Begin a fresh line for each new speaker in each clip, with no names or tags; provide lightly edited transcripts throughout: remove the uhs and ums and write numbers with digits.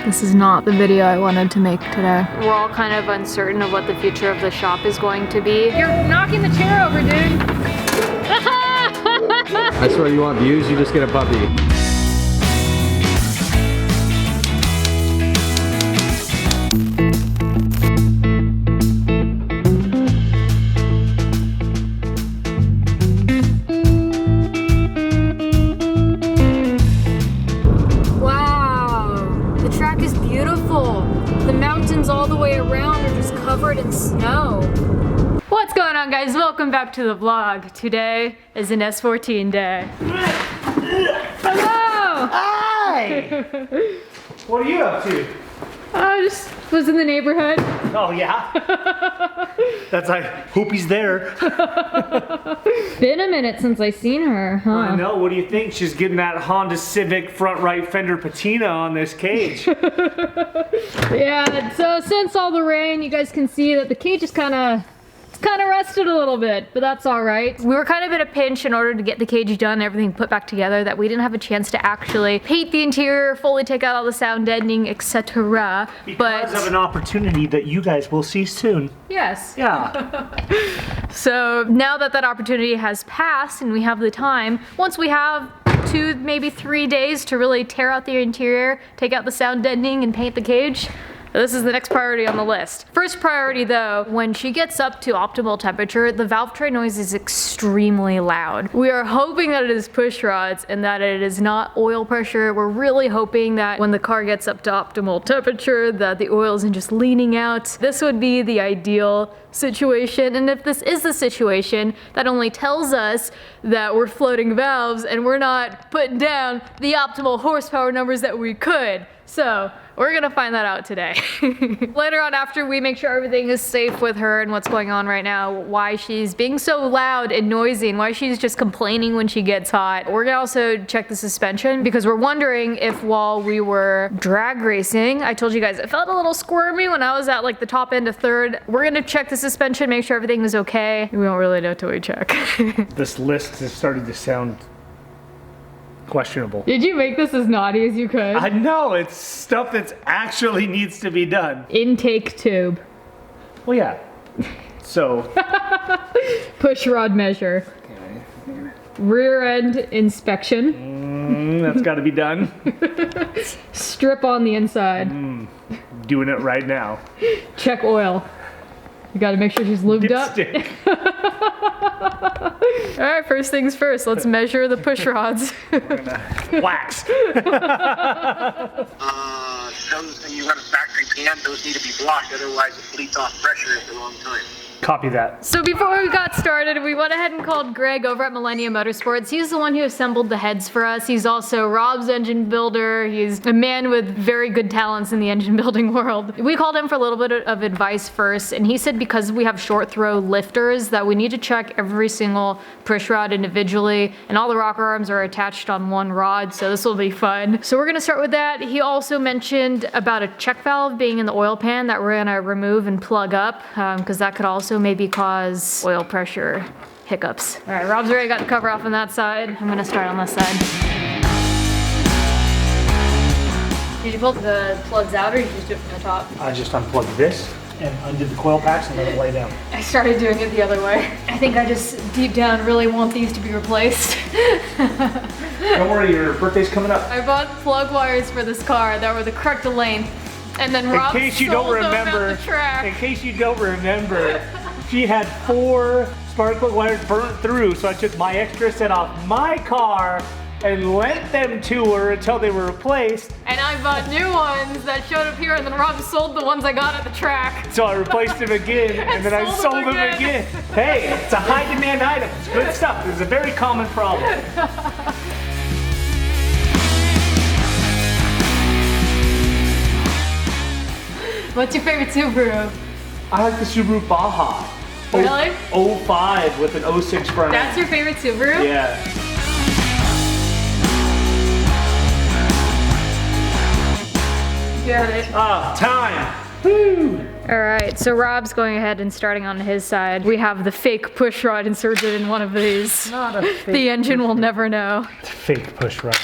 This is not the video I wanted to make today. We're all kind of uncertain of what the future of the shop is going to be. You're knocking the chair over, dude.
I swear, you want views, you just get a puppy.
All the way around are just covered in snow. What's going on, guys? Welcome back to the vlog. Today is an S14 day. Hello!
Hi! What are you up to?
I just was in the neighborhood.
Oh yeah? That's like, hope he's there.
Been a minute since I seen her, huh?
I know, what do you think? She's getting that Honda Civic front right fender patina on this cage.
Yeah, so since all the rain, you guys can see that the cage is kind of rusted a little bit, but that's all right. We were kind of in a pinch in order to get the cage done, everything put back together, that we didn't have a chance to actually paint the interior, fully take out all the sound deadening, etc.
Because of an opportunity that you guys will see soon.
Yes.
Yeah.
So now that that opportunity has passed and we have the time, once we have 2, maybe 3 days to really tear out the interior, take out the sound deadening and paint the cage, this is the next priority on the list. First priority though, when she gets up to optimal temperature, the valvetrain noise is extremely loud. We are hoping that it is push rods and that it is not oil pressure. We're really hoping that when the car gets up to optimal temperature, that the oil isn't just leaning out. This would be the ideal situation, and if this is the situation, that only tells us that we're floating valves and we're not putting down the optimal horsepower numbers that we could. So we're gonna find that out today. Later on, after we make sure everything is safe with her and what's going on right now, why she's being so loud and noisy and why she's just complaining when she gets hot. We're gonna also check the suspension because we're wondering if while we were drag racing, I told you guys it felt a little squirmy when I was at like the top end of third. We're gonna check the suspension, make sure everything is okay. We won't really know till we check.
This list is starting to sound questionable.
Did you make this as naughty as you could?
I know, it's stuff that actually needs to be done.
Intake tube.
Well, yeah. So.
Push rod measure.
Okay.
Rear end inspection.
That's got to be done.
Strip on the inside.
Doing it right now.
Check oil. You gotta make sure she's lubed
Dipstick.
up. Alright, first things first, let's measure the push rods.
Wax.
Those, you run a factory pan, those need to be blocked, otherwise it bleeds off pressure at the wrong time.
Copy that.
So before we got started, we went ahead and called Greg over at Millennium Motorsports. He's the one who assembled the heads for us. He's also Rob's engine builder. He's a man with very good talents in the engine building world. We called him for a little bit of advice first, and he said because we have short throw lifters that we need to check every single push rod individually, and all the rocker arms are attached on one rod, so this will be fun. So we're gonna start with that. He also mentioned about a check valve being in the oil pan that we're gonna remove and plug up, because that could also maybe cause oil pressure hiccups. All right, Rob's already got the cover off on that side. I'm gonna start on this side. Did you pull the plugs out or you just do it from the top?
I just unplugged this and undid the coil packs and let it lay down.
I started doing it the other way. I think I just deep down really want these to be replaced.
Don't worry, your birthday's coming up.
I bought plug wires for this car that were the correct length, and then Rob
In case you
sold
don't
them
remember,
at the track.
in case you don't remember, she had 4 spark plug wires burnt through, so I took my extra set off my car and lent them to her until they were replaced.
And I bought new ones that showed up here, and then Rob sold the ones I got at the track.
So I replaced them again, and then I sold them again. Hey, it's a high demand item. It's good stuff. It's a very common problem.
What's your favorite Subaru?
I like the Subaru Baja.
Really?
05 with an 06 front end.
That's your favorite Subaru?
Yeah.
Got it.
Ah, time. Woo.
Alright, so Rob's going ahead and starting on his side. We have the fake push rod inserted in one of these.
Not a fake
the engine will never know.
Fake push rod.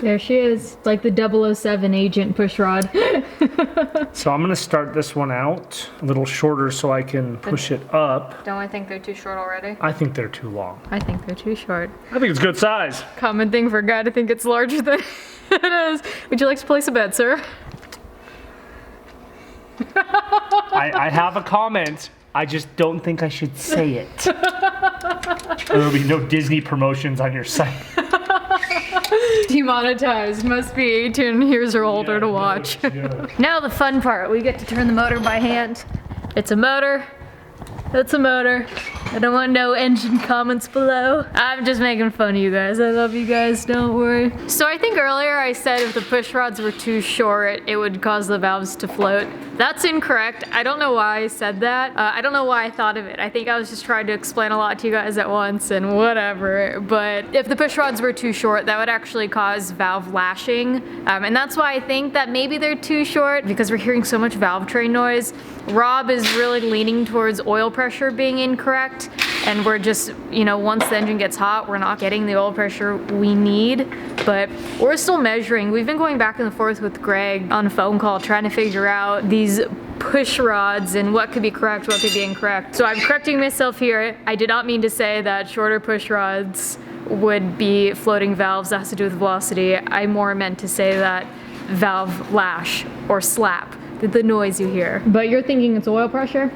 There she is. It's like the 007 agent push rod.
So I'm gonna start this one out a little shorter so I can push it up.
Don't I think they're too short already?
I think they're too long.
I think they're too short.
I think it's good size.
Common thing for a guy to think it's larger than it is. Would you like to place a bet, sir?
I have a comment. I just don't think I should say it. There'll be no Disney promotions on your site.
Demonetized. Must be 18 years or older to watch. Now the fun part. We get to turn the motor by hand. It's a motor. It's a motor. I don't want no engine comments below. I'm just making fun of you guys. I love you guys, don't worry. So I think earlier I said if the push rods were too short, it would cause the valves to float. That's incorrect. I don't know why I said that. I don't know why I thought of it. I think I was just trying to explain a lot to you guys at once and whatever. But if the push rods were too short, that would actually cause valve lashing. And that's why I think that maybe they're too short, because we're hearing so much valvetrain noise. Rob is really leaning towards oil pressure being incorrect, and we're just, you know, once the engine gets hot, we're not getting the oil pressure we need, but we're still measuring. We've been going back and forth with Greg on a phone call trying to figure out these push rods and what could be correct, what could be incorrect. So I'm correcting myself here. I did not mean to say that shorter push rods would be floating valves. That has to do with velocity. I more meant to say that valve lash or slap, the noise you hear. But you're thinking it's oil pressure?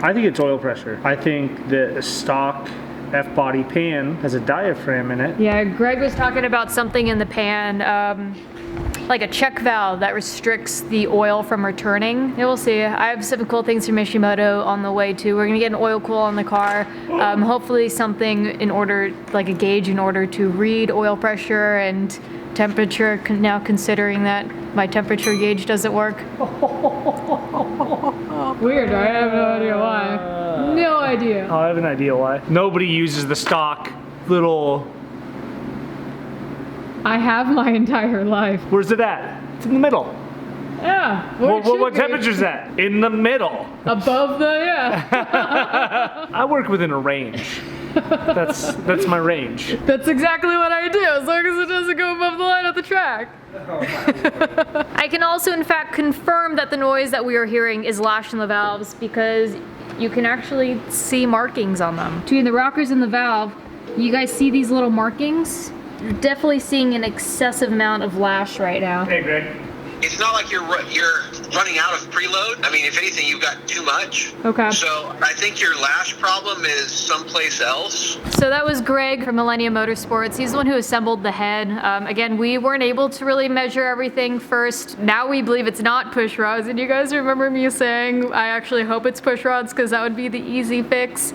I think it's oil pressure. I think the stock F-body pan has a diaphragm in it.
Yeah, Greg was talking about something in the pan, like a check valve that restricts the oil from returning. Yeah, we'll see. I have some cool things from Mishimoto on the way too. We're gonna get an oil cool on the car. Hopefully something in order, like a gauge in order to read oil pressure and temperature, now considering that my temperature gauge doesn't work. Weird, I have no idea why. No idea.
I have an idea why. Nobody uses the stock little...
I have my entire life.
Where's it at? It's in the middle.
Yeah.
What temperature is that? In the middle.
Above the, yeah.
I work within a range. That's my range.
That's exactly what I do, as long as it doesn't go above the line of the track. I can also in fact confirm that the noise that we are hearing is lash in the valves, because you can actually see markings on them. Between the rockers and the valve, you guys see these little markings? You're definitely seeing an excessive amount of lash right now.
Hey, Greg.
It's not like you're running out of preload. I mean, if anything, you've got too much.
Okay.
So I think your lash problem is someplace else.
So that was Greg from Millennium Motorsports. He's the one who assembled the head. Again, we weren't able to really measure everything first. Now we believe it's not push rods. And you guys remember me saying, I actually hope it's push rods because that would be the easy fix.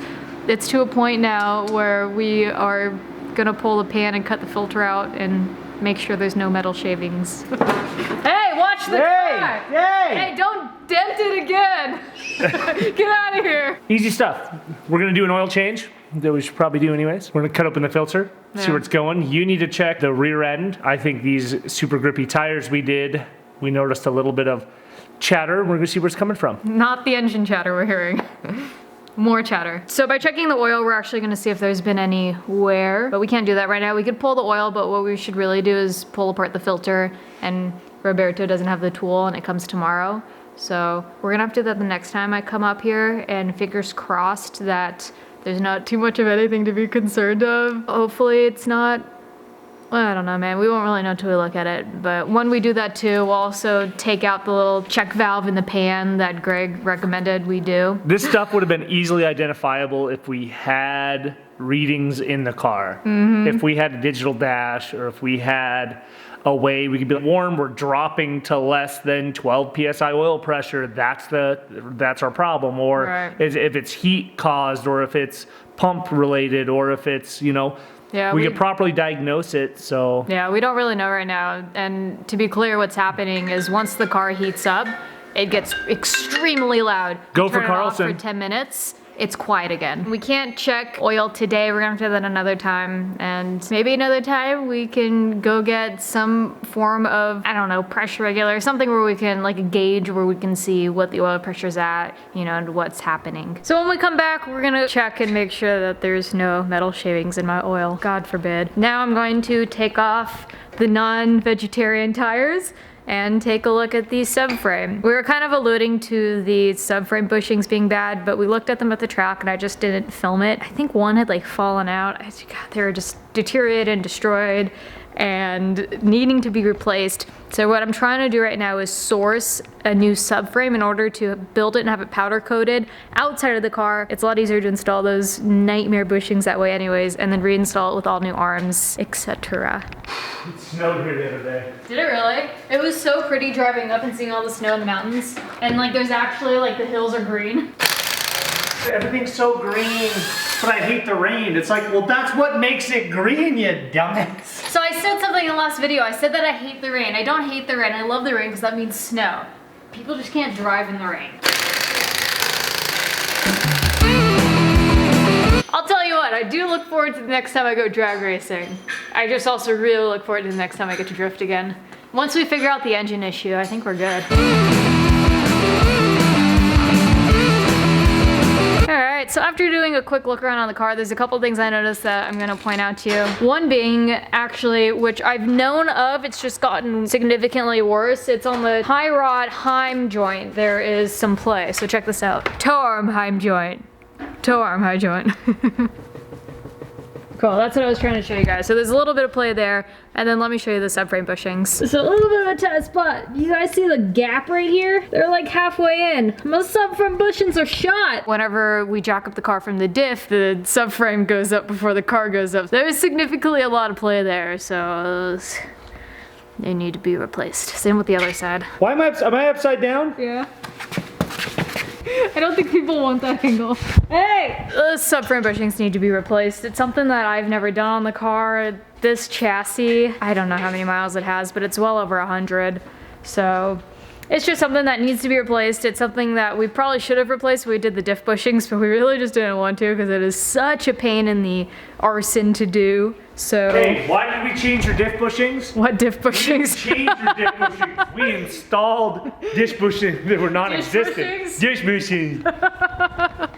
It's to a point now where we are gonna pull the pan and cut the filter out and make sure there's no metal shavings. Hey, watch the car! Hey, don't dent it again! Get out of here!
Easy stuff. We're gonna do an oil change that we should probably do anyways. We're gonna cut open the filter, see where it's going. You need to check the rear end. I think these super grippy tires we noticed a little bit of chatter. We're gonna see where it's coming from.
Not the engine chatter we're hearing. More chatter. So by checking the oil, we're actually gonna see if there's been any wear, but we can't do that right now. We could pull the oil, but what we should really do is pull apart the filter, and Roberto doesn't have the tool and it comes tomorrow. So we're gonna have to do that the next time I come up here, and fingers crossed that there's not too much of anything to be concerned of. Hopefully it's not, well, I don't know, man. We won't really know until we look at it. But when we do that too, we'll also take out the little check valve in the pan that Greg recommended we do.
This stuff would have been easily identifiable if we had readings in the car. If we had a digital dash, or if we had a way we could be like, Warren, we're dropping to less than 12 psi oil pressure. That's our problem. Or if it's heat caused, or if it's pump related, or if it's, you know, we could properly diagnose it, so.
Yeah, we don't really know right now. And to be clear, what's happening is once the car heats up, it gets extremely loud.
Go for
Turn it off
Carlson.
for 10 minutes, it's quiet again. We can't check oil today. We're gonna have to do that another time. And maybe another time we can go get some form of, I don't know, pressure regulator, something where we can, like a gauge where we can see what the oil pressure's at, you know, and what's happening. So when we come back, we're gonna check and make sure that there's no metal shavings in my oil. God forbid. Now I'm going to take off the non-vegetarian tires and take a look at the subframe. We were kind of alluding to the subframe bushings being bad, but we looked at them at the track and I just didn't film it. I think one had like fallen out. God, they were just deteriorated and destroyed and needing to be replaced. So what I'm trying to do right now is source a new subframe in order to build it and have it powder coated outside of the car. It's a lot easier to install those nightmare bushings that way anyways, and then reinstall it with all new arms, etc.
It snowed here the other day.
Did it really? It was so pretty driving up and seeing all the snow in the mountains. And like there's actually like the hills are green.
Everything's so green, but I hate the rain. It's like, well, that's what makes it green, you dumbass.
So I said something in the last video. I said that I hate the rain. I don't hate the rain. I love the rain because that means snow. People just can't drive in the rain. I'll tell you what, I do look forward to the next time I go drag racing. I just also really look forward to the next time I get to drift again. Once we figure out the engine issue, I think we're good. Alright, so after doing a quick look around on the car, there's a couple things I noticed that I'm gonna point out to you. One being, actually, which I've known of, it's just gotten significantly worse. It's on the tie rod Heim joint. There is some play, so check this out. Toe arm Heim joint. Toe arm high joint. Cool, that's what I was trying to show you guys. So there's a little bit of play there, and then let me show you the subframe bushings. So a little bit of a tight spot. You guys see the gap right here? They're like halfway in. Most subframe bushings are shot. Whenever we jack up the car from the diff, the subframe goes up before the car goes up. There's significantly a lot of play there, so they need to be replaced. Same with the other side.
Why am I upside down?
Yeah. I don't think people want that angle. Hey! The subframe bushings need to be replaced. It's something that I've never done on the car. This chassis, I don't know how many miles it has, but it's well over 100. So it's just something that needs to be replaced. It's something that we probably should have replaced when we did the diff bushings, but we really just didn't want to because it is such a pain in the arson to do. So
hey, why did we change your diff bushings?
What diff bushings?
We didn't change your diff bushings. We installed dish bushings that were non-existent. Dish bushings.
Alright,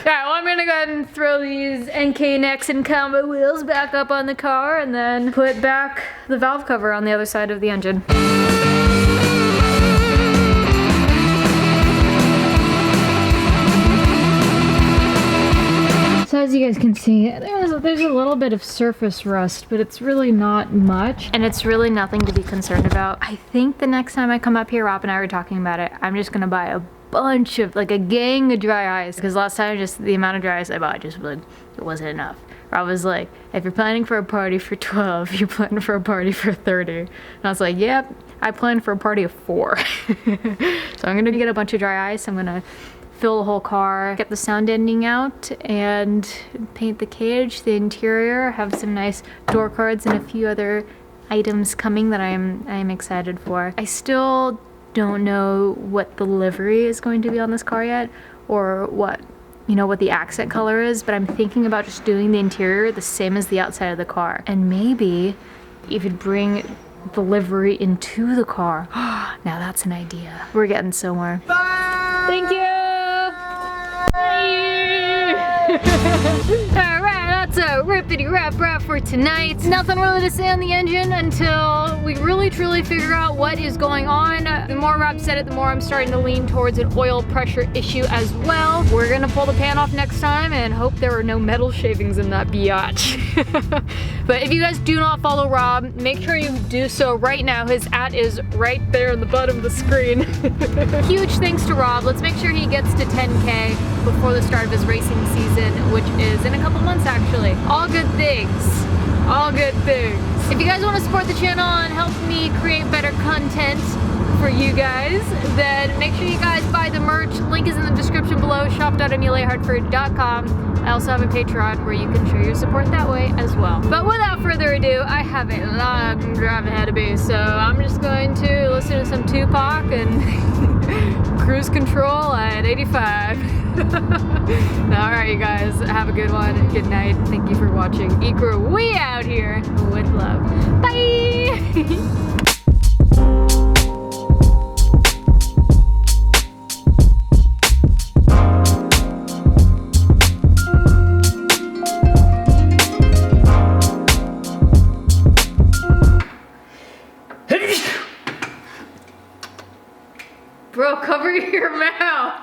well I'm gonna go ahead and throw these NK necks and combo wheels back up on the car and then put back the valve cover on the other side of the engine. So as you guys can see, there's a little bit of surface rust, but it's really not much. And it's really nothing to be concerned about. I think the next time I come up here, Rob and I were talking about it, I'm just gonna buy a bunch of, like a gang of dry ice. Because last time, just the amount of dry ice I bought, just like, it wasn't enough. Rob was like, if you're planning for a party for 12, you're planning for a party for 30. And I was like, yep, I planned for a party of 4. So I'm gonna get a bunch of dry ice. I'm gonna fill the whole car, get the sound ending out, and paint the cage, the interior, have some nice door cards and a few other items coming that I am excited for. I still don't know what the livery is going to be on this car yet, or what the accent color is, but I'm thinking about just doing the interior the same as the outside of the car. And maybe even bring the livery into the car. Now that's an idea. We're getting somewhere. Bye! Thank you! Alright, that's a rippity rap for tonight. Nothing really to say on the engine until we really truly figure out what is going on. The more Rob said it, the more I'm starting to lean towards an oil pressure issue as well. We're gonna pull the pan off next time and hope there are no metal shavings in that biatch. But if you guys do not follow Rob, make sure you do so right now. His @ is right there in the bottom of the screen. Huge thanks to Rob. Let's make sure he gets to 10K before the start of his racing season, which is in a couple months actually. All good things. All good things. If you guys want to support the channel and help me create better content for you guys, then make sure you guys buy the merch. Link is in the description below, shop.emulahartford.com. I also have a Patreon where you can show your support that way as well. But without further ado, I have a long drive ahead of me, so I'm just going to listen to some Tupac and Cruise control at 85. Alright, you guys, have a good one. Good night. Thank you for watching. Ecrew, we out here with love. Bye! Bro, cover your mouth.